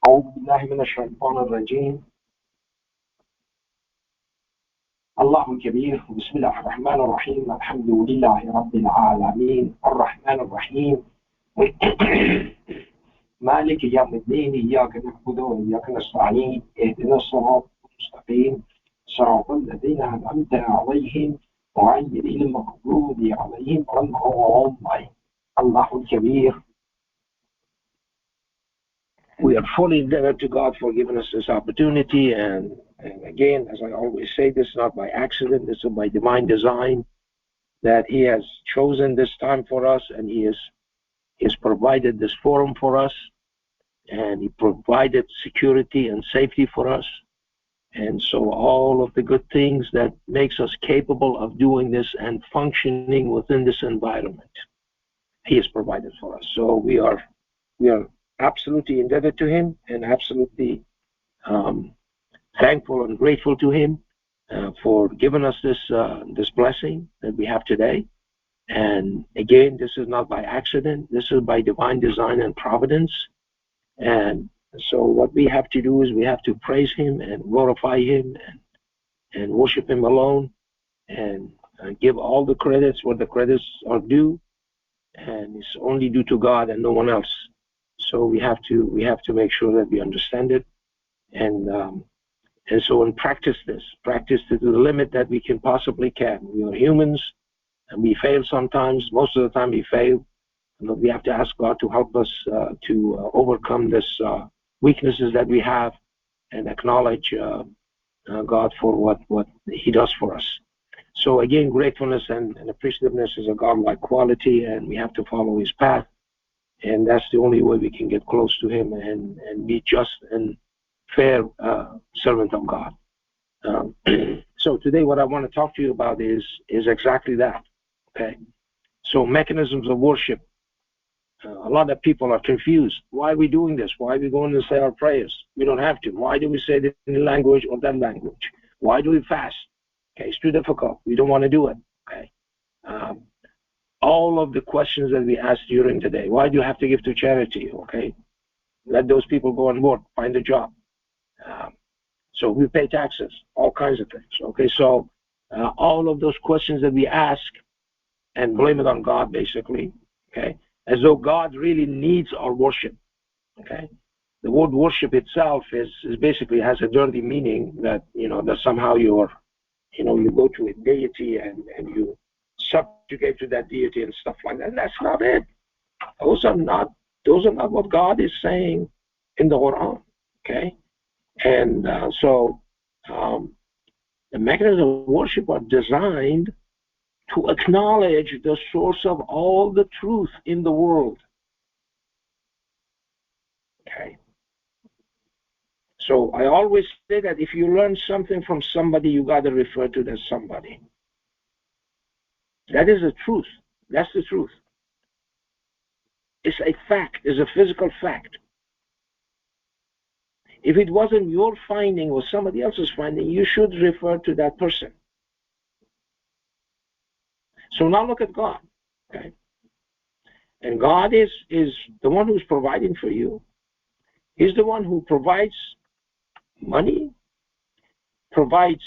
أعوذ بالله من الشيطان الرجيم. الله الكبير. بسم الله الرحمن الرحيم. الحمد لله رب العالمين الرحمن الرحيم مالك يوم الدين. إياك نعبد وإياك نستعين. اهدنا الصراط المستقيم صراط الذين أنعمت عليهم غير المغضوب عليهم ولا الضالين. الله الكبير. We are fully indebted to God for giving us this opportunity, and again, as I always say, this is not by accident, this is by divine design, that He has chosen this time for us, and He has provided this forum for us, and He provided security and safety for us. And so all of the good things that makes us capable of doing this and functioning within this environment, He has provided for us. So we are absolutely indebted to Him, and absolutely thankful and grateful to Him for giving us this blessing that we have today. And again, this is not by accident. This is by divine design and providence. And so what we have to do is we have to praise Him and glorify Him and worship Him alone, and give all the credits where the credits are due. And it's only due to God and no one else. So we have to make sure that we understand it, and so practice to the limit that we can possibly can. We are humans, and we fail sometimes. Most of the time, we fail, and we have to ask God to help us to overcome this weaknesses that we have, and acknowledge God for what He does for us. So again, gratefulness and appreciativeness is a godlike quality, and we have to follow His path. And that's the only way we can get close to Him and be just and fair servant of God. So today what I want to talk to you about is exactly that. Okay. So mechanisms of worship. A lot of people are confused. Why are we doing this? Why are we going to say our prayers? We don't have to. Why do we say it in this language or that language? Why do we fast? Okay, it's too difficult. We don't want to do it. Okay. All of the questions that we ask during the day. Why do you have to give to charity? Okay, let those people go and work, find a job. So we pay taxes, all kinds of things. Okay, so all of those questions that we ask and blame it on God, basically. Okay, as though God really needs our worship. Okay, the word worship itself is basically has a dirty meaning that that somehow you go to a deity and you subjugate to that deity and stuff like that. And that's not it. Those are not what God is saying in the Quran. Okay, and so the mechanisms of worship are designed to acknowledge the source of all the truth in the world. Okay. So I always say that if you learn something from somebody, you got to refer to that somebody. That is the truth. That's the truth. It's a fact. It's a physical fact. If it wasn't your finding or somebody else's finding, you should refer to that person. So now look at God. Okay? And God is the one who's providing for you. He's the one who provides money, provides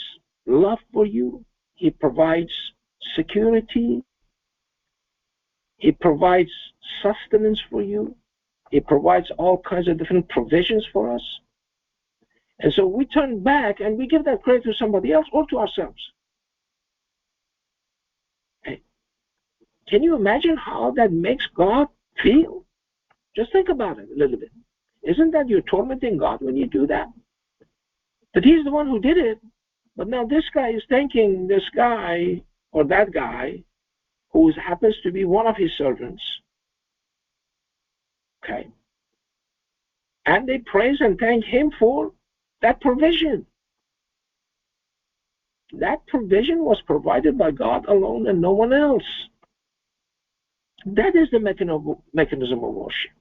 love for you. He provides security. He provides sustenance for you. He provides all kinds of different provisions for us. And so we turn back and we give that credit to somebody else or to ourselves. Hey, can you imagine how that makes God feel? Just think about it a little bit. Isn't that you're tormenting God when you do that? But He's the one who did it. But now this guy is thanking this guy or that guy who happens to be one of His servants. Okay. And they praise and thank Him for that provision. That provision was provided by God alone and no one else. That is the mechanism of worship.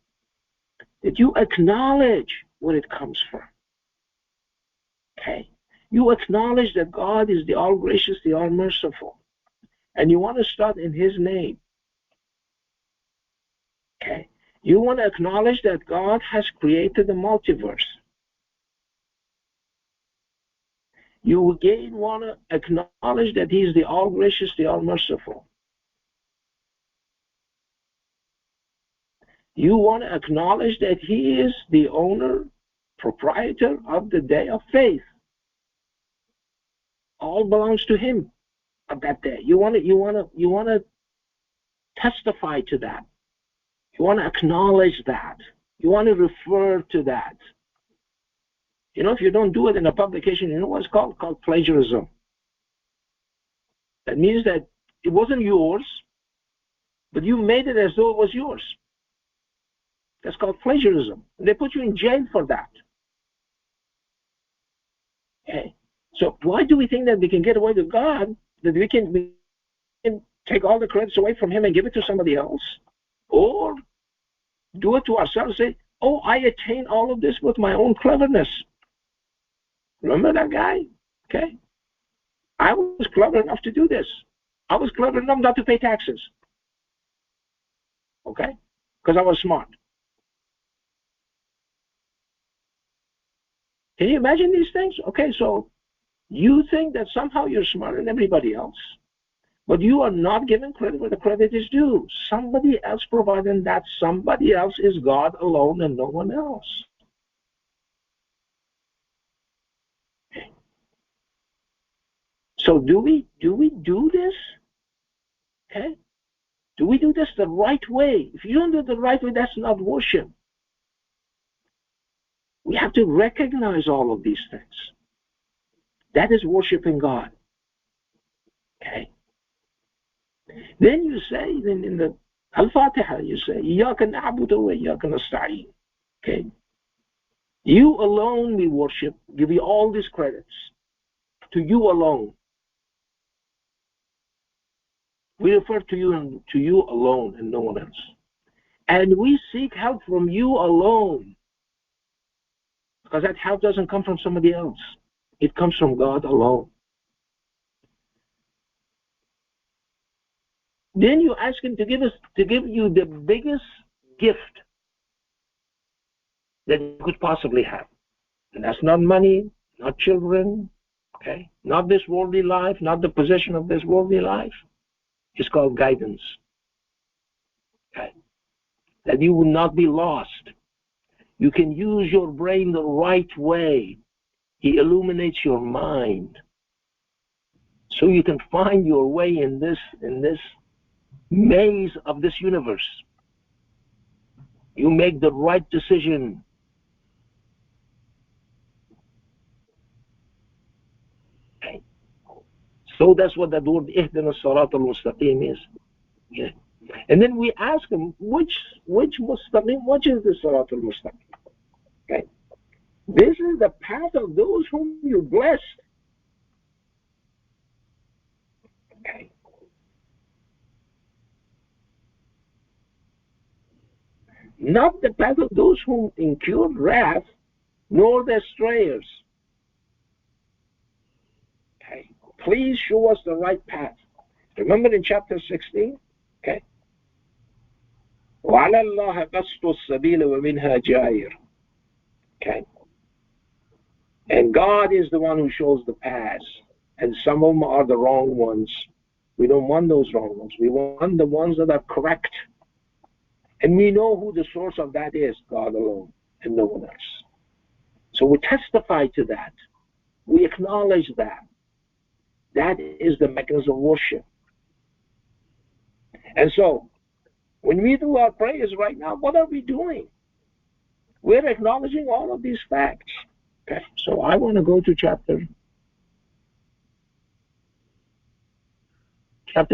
That you acknowledge where it comes from. Okay. You acknowledge that God is the all-gracious, the all-merciful. And you want to start in His name. Okay. You want to acknowledge that God has created the multiverse. You again want to acknowledge that He is the all-gracious, the all-merciful. You want to acknowledge that He is the owner, proprietor of the day of faith. All belongs to Him of that day. You want to testify to that. You want to acknowledge that. You want to refer to that. You know, if you don't do it in a publication, you know what it's called? Called plagiarism. That means that it wasn't yours, but you made it as though it was yours. That's called plagiarism. And they put you in jail for that. Okay. So why do we think that we can get away with God, that we can take all the credits away from Him and give it to somebody else? Or do it to ourselves, say, oh, I attained all of this with my own cleverness. Remember that guy? Okay. I was clever enough to do this. I was clever enough not to pay taxes. Okay? Because I was smart. Can you imagine these things? Okay, so you think that somehow you're smarter than everybody else, but you are not giving credit where the credit is due. Somebody else provided that. Somebody else is God alone and no one else. Okay. So do we do this? Okay? Do we do this the right way? If you don't do it the right way, that's not worship. We have to recognize all of these things. That is worshiping God. Okay? Then you say, in the Al-Fatiha, you say, إِيَّاكَ نَعْبُدُ وَإِيَّاكَ نَسْتَعِينُ. Okay? You alone we worship, give you all these credits. To you alone. We refer to you and to you alone and no one else. And we seek help from you alone. Because that help doesn't come from somebody else. It comes from God alone. Then you ask Him to give you the biggest gift that you could possibly have. And that's not money, not children, okay? Not this worldly life, not the possession of this worldly life. It's called guidance. Okay? That you will not be lost. You can use your brain the right way. He illuminates your mind. So you can find your way in this maze of this universe. You make the right decision. Okay. So that's what that word ihdina as-sirat al-mustaqim is. Okay. And then we ask Him, which mustaqim, which is the sirat al-mustaqim? Okay. This is the path of those whom you blessed. Okay. Not the path of those whom incurred wrath, nor the strayers. Okay. Please show us the right path. Remember in chapter 16? Okay. وَعَلَى اللَّهِ قَصْدُ السَّبِيلِ وَمِنْهَا جَائِرٌ. Okay. And God is the one who shows the paths. And some of them are the wrong ones. We don't want those wrong ones. We want the ones that are correct. And we know who the source of that is, God alone, and no one else. So we testify to that. We acknowledge that. That is the mechanism of worship. And so, when we do our prayers right now, what are we doing? We're acknowledging all of these facts. Okay, so I want to go to chapter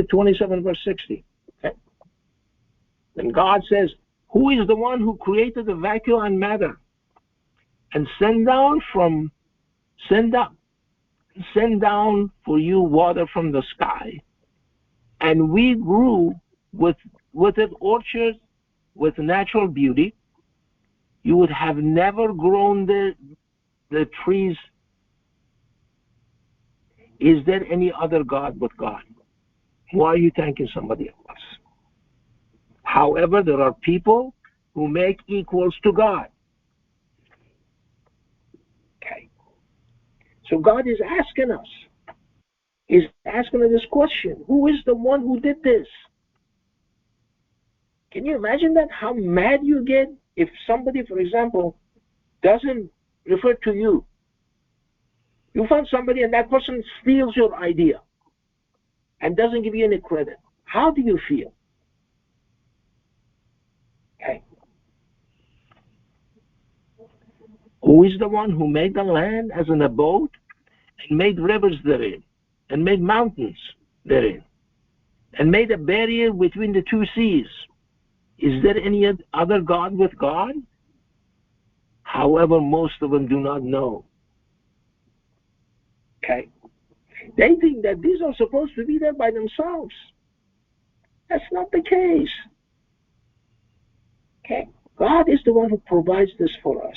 27, verse 60. Okay. And God says, who is the one who created the vacuum and matter and send down for you water from the sky, and we grew with it orchards with natural beauty. You would have never grown the trees. Is there any other God but God? Why are you thanking somebody else? However, there are people who make equals to God. Okay. So God is asking us. He's asking us this question. Who is the one who did this? Can you imagine that? How mad you get if somebody, for example, doesn't refer to you. You find somebody and that person steals your idea and doesn't give you any credit. How do you feel? Okay. Who is the one who made the land as an abode and made rivers therein and made mountains therein and made a barrier between the two seas? Is there any other God with God? However, most of them do not know. Okay. They think that these are supposed to be there by themselves. That's not the case. Okay. God is the one who provides this for us.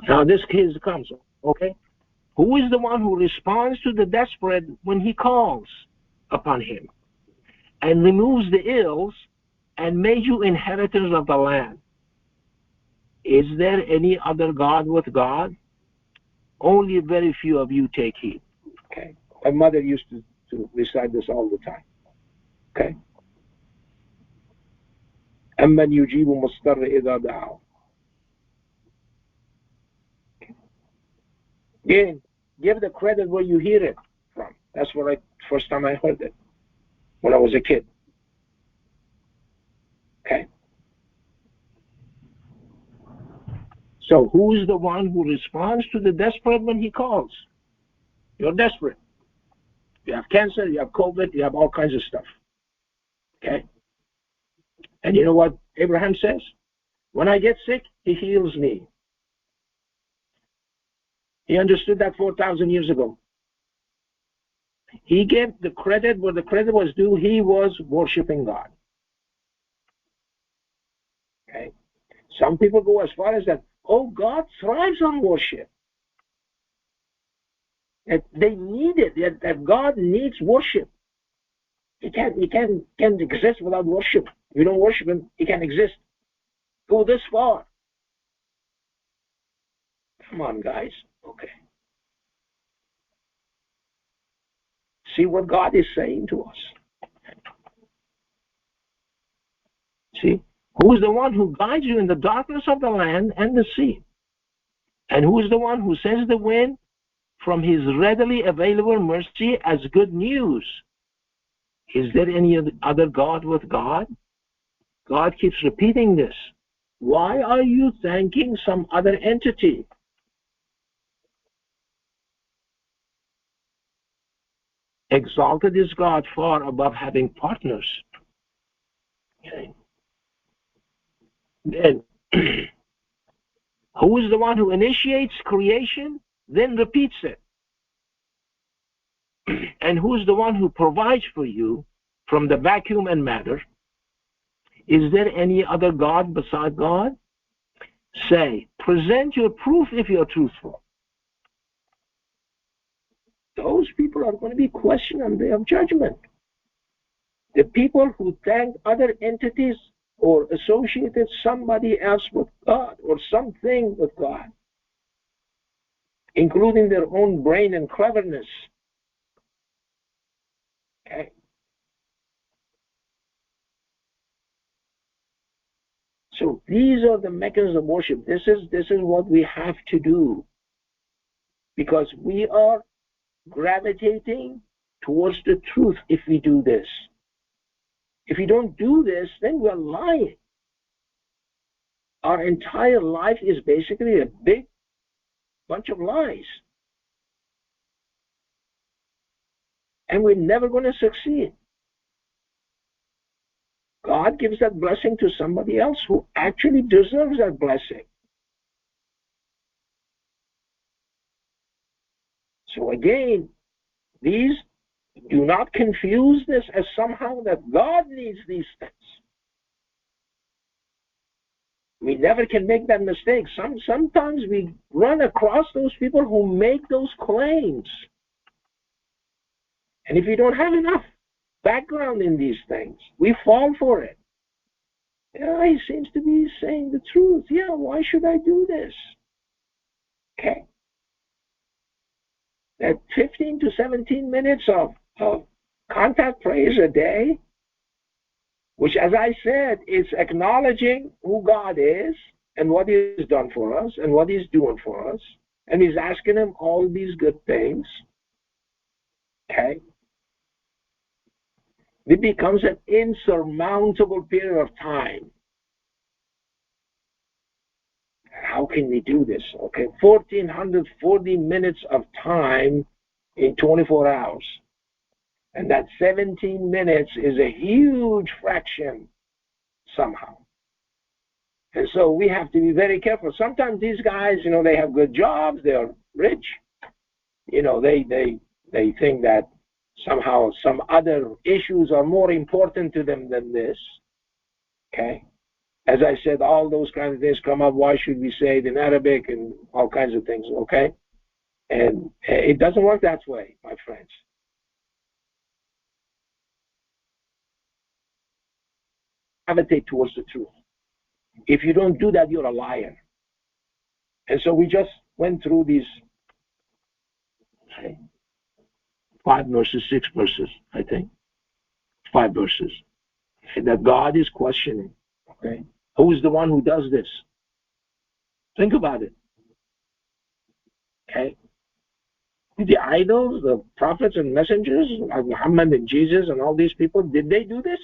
Now this case comes, okay? Who is the one who responds to the desperate when he calls upon him and removes the ills and made you inheritors of the land? Is there any other God with God? Only very few of you take heed. Okay. My mother used to recite this all the time. Okay. أَمَّنْ يُجِيبُ مُضْطَرَّ إِذَا دَعَاهُ. Again, give the credit where you hear it from. That's what first time I heard it, when I was a kid. Okay. So who is the one who responds to the desperate when he calls? You're desperate. You have cancer, you have COVID, you have all kinds of stuff. Okay. And you know what Abraham says? When I get sick, he heals me. He understood that 4,000 years ago. He gave the credit where the credit was due. He was worshiping God. Okay. Some people go as far as that, oh, God thrives on worship. That they need it, that God needs worship. He can't exist without worship. If you don't worship him, he can't exist. Go this far. Come on, guys. Okay. See what God is saying to us. See? Who is the one who guides you in the darkness of the land and the sea? And who is the one who sends the wind from his readily available mercy as good news? Is there any other God with God? God keeps repeating this. Why are you thanking some other entity? Exalted is God far above having partners. Okay. Then, who is the one who initiates creation, then repeats it? And who is the one who provides for you from the vacuum and matter? Is there any other God beside God? Say, present your proof if you're truthful. Those people are going to be questioned on the day of judgment. The people who thanked other entities or associated somebody else with God or something with God, including their own brain and cleverness. Okay. So these are the mechanisms of worship. This is what we have to do, because we are gravitating towards the truth if we do this. If we don't do this, then we're lying. Our entire life is basically a big bunch of lies. And we're never going to succeed. God gives that blessing to somebody else who actually deserves that blessing. So again, these do not confuse this as somehow that God needs these things. We never can make that mistake. Sometimes we run across those people who make those claims. And if you don't have enough, background in these things. We fall for it. Yeah, he seems to be saying the truth. Yeah, why should I do this? Okay. That 15 to 17 minutes of contact praise a day, which, as I said, is acknowledging who God is and what He's done for us and what He's doing for us. And He's asking Him all these good things. Okay. It becomes an insurmountable period of time. How can we do this? Okay, 1,440 minutes of time in 24 hours. And that 17 minutes is a huge fraction somehow. And so we have to be very careful. Sometimes these guys, they have good jobs, they're rich. They think that somehow some other issues are more important to them than this. Okay? As I said, all those kinds of things come up. Why should we say it in Arabic and all kinds of things, okay? And it doesn't work that way, my friends. Gravitate towards the truth. If you don't do that, you're a liar. And so we just went through these 5 verses, 6 verses, I think. 5 verses. That God is questioning. Okay? Who is the one who does this? Think about it. Okay? The idols, the prophets and messengers, like Muhammad and Jesus and all these people, did they do this?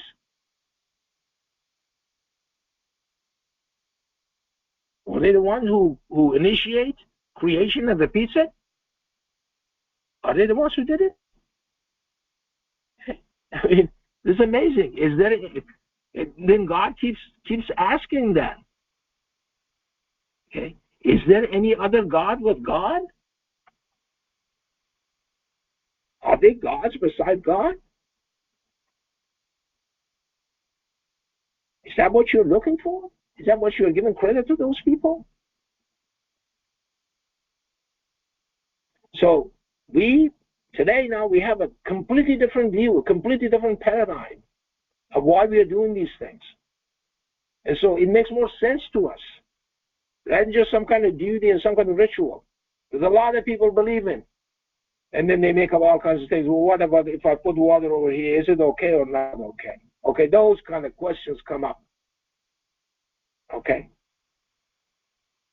Were they the ones who initiate creation of the pizza? Are they the ones who did it? I mean, this is amazing. Is there? Then God keeps asking that. Okay, is there any other God with God? Are they gods beside God? Is that what you're looking for? Is that what you're giving credit to those people? So today now we have a completely different view, a completely different paradigm of why we are doing these things. And so it makes more sense to us than just some kind of duty and some kind of ritual. There's a lot of people believe in. And then they make up all kinds of things. Well, what about if I put water over here? Is it okay or not okay? Okay, those kind of questions come up. Okay?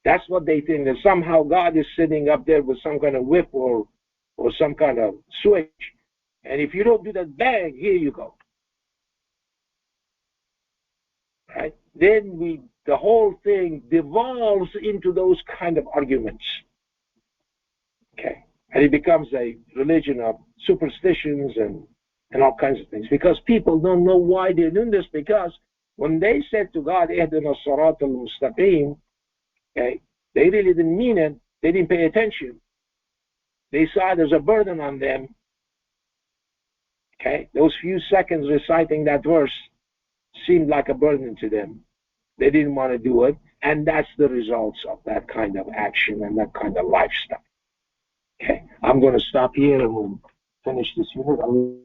That's what they think, that somehow God is sitting up there with some kind of whip or some kind of switch. And if you don't do that, bang, here you go. Right? Then the whole thing devolves into those kind of arguments. Okay? And it becomes a religion of superstitions and all kinds of things. Because people don't know why they're doing this, because when they said to God, Ihdina as-sirat al-mustaqim, okay, they really didn't mean it. They didn't pay attention. They saw there's a burden on them. Okay, those few seconds reciting that verse seemed like a burden to them. They didn't want to do it, and that's the results of that kind of action and that kind of lifestyle. Okay, I'm going to stop here and we'll finish this unit.